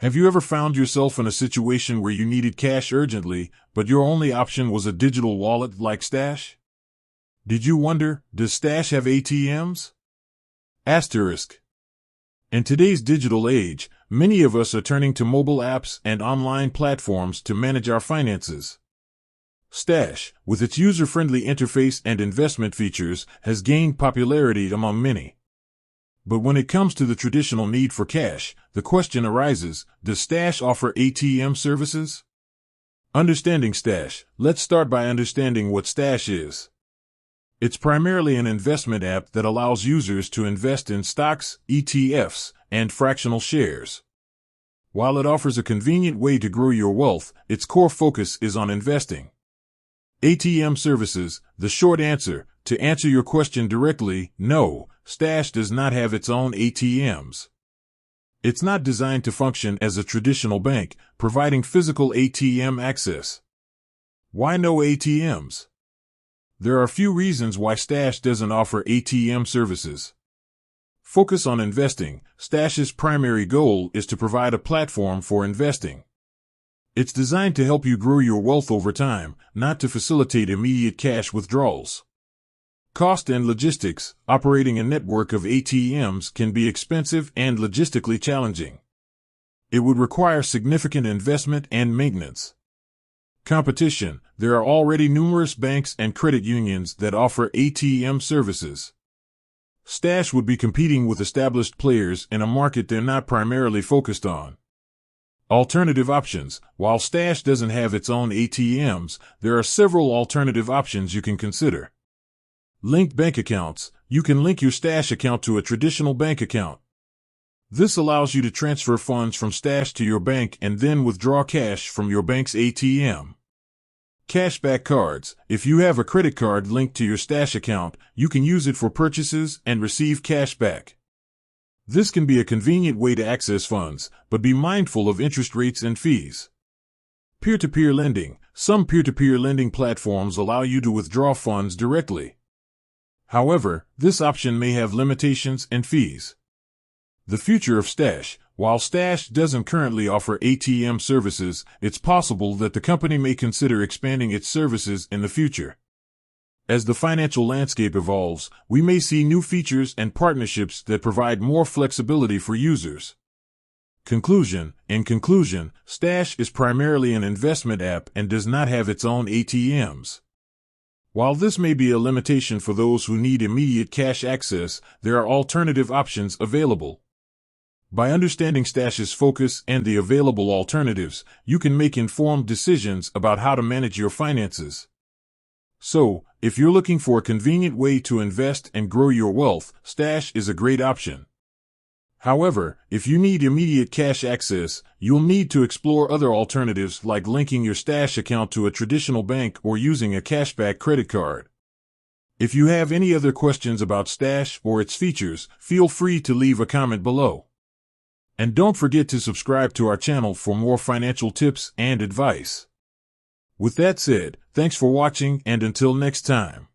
Have you ever found yourself in a situation where you needed cash urgently, but your only option was a digital wallet like Stash? Did you wonder, does Stash have ATMs? Asterisk. In today's digital age, many of us are turning to mobile apps and online platforms to manage our finances. Stash, with its user-friendly interface and investment features, has gained popularity among many. But when it comes to the traditional need for cash, the question arises, does Stash offer ATM services? Understanding Stash, let's start by understanding what Stash is. It's primarily an investment app that allows users to invest in stocks, ETFs, and fractional shares. While it offers a convenient way to grow your wealth, its core focus is on investing. ATM services, the short answer, to answer your question directly, no, Stash does not have its own ATMs. It's not designed to function as a traditional bank, providing physical ATM access. Why no ATMs? There are a few reasons why Stash doesn't offer ATM services. Focus on investing. Stash's primary goal is to provide a platform for investing. It's designed to help you grow your wealth over time, not to facilitate immediate cash withdrawals. Cost and logistics. Operating a network of ATMs can be expensive and logistically challenging. It would require significant investment and maintenance. Competition. There are already numerous banks and credit unions that offer ATM services. Stash would be competing with established players in a market they're not primarily focused on. Alternative options. While Stash doesn't have its own ATMs, there are several alternative options you can consider. Linked bank accounts. You can link your Stash account to a traditional bank account. This allows you to transfer funds from Stash to your bank and then withdraw cash from your bank's ATM. Cashback cards. If you have a credit card linked to your Stash account, you can use it for purchases and receive cash back. This can be a convenient way to access funds, but be mindful of interest rates and fees. Peer-to-peer lending. Some peer-to-peer lending platforms allow you to withdraw funds directly. However, this option may have limitations and fees. The future of Stash. While Stash doesn't currently offer ATM services, it's possible that the company may consider expanding its services in the future. As the financial landscape evolves, we may see new features and partnerships that provide more flexibility for users. Conclusion. In conclusion, Stash is primarily an investment app and does not have its own ATMs. While this may be a limitation for those who need immediate cash access, there are alternative options available. By understanding Stash's focus and the available alternatives, you can make informed decisions about how to manage your finances. So, if you're looking for a convenient way to invest and grow your wealth, Stash is a great option. However, if you need immediate cash access, you'll need to explore other alternatives like linking your Stash account to a traditional bank or using a cashback credit card. If you have any other questions about Stash or its features, feel free to leave a comment below. And don't forget to subscribe to our channel for more financial tips and advice. With that said, thanks for watching and until next time.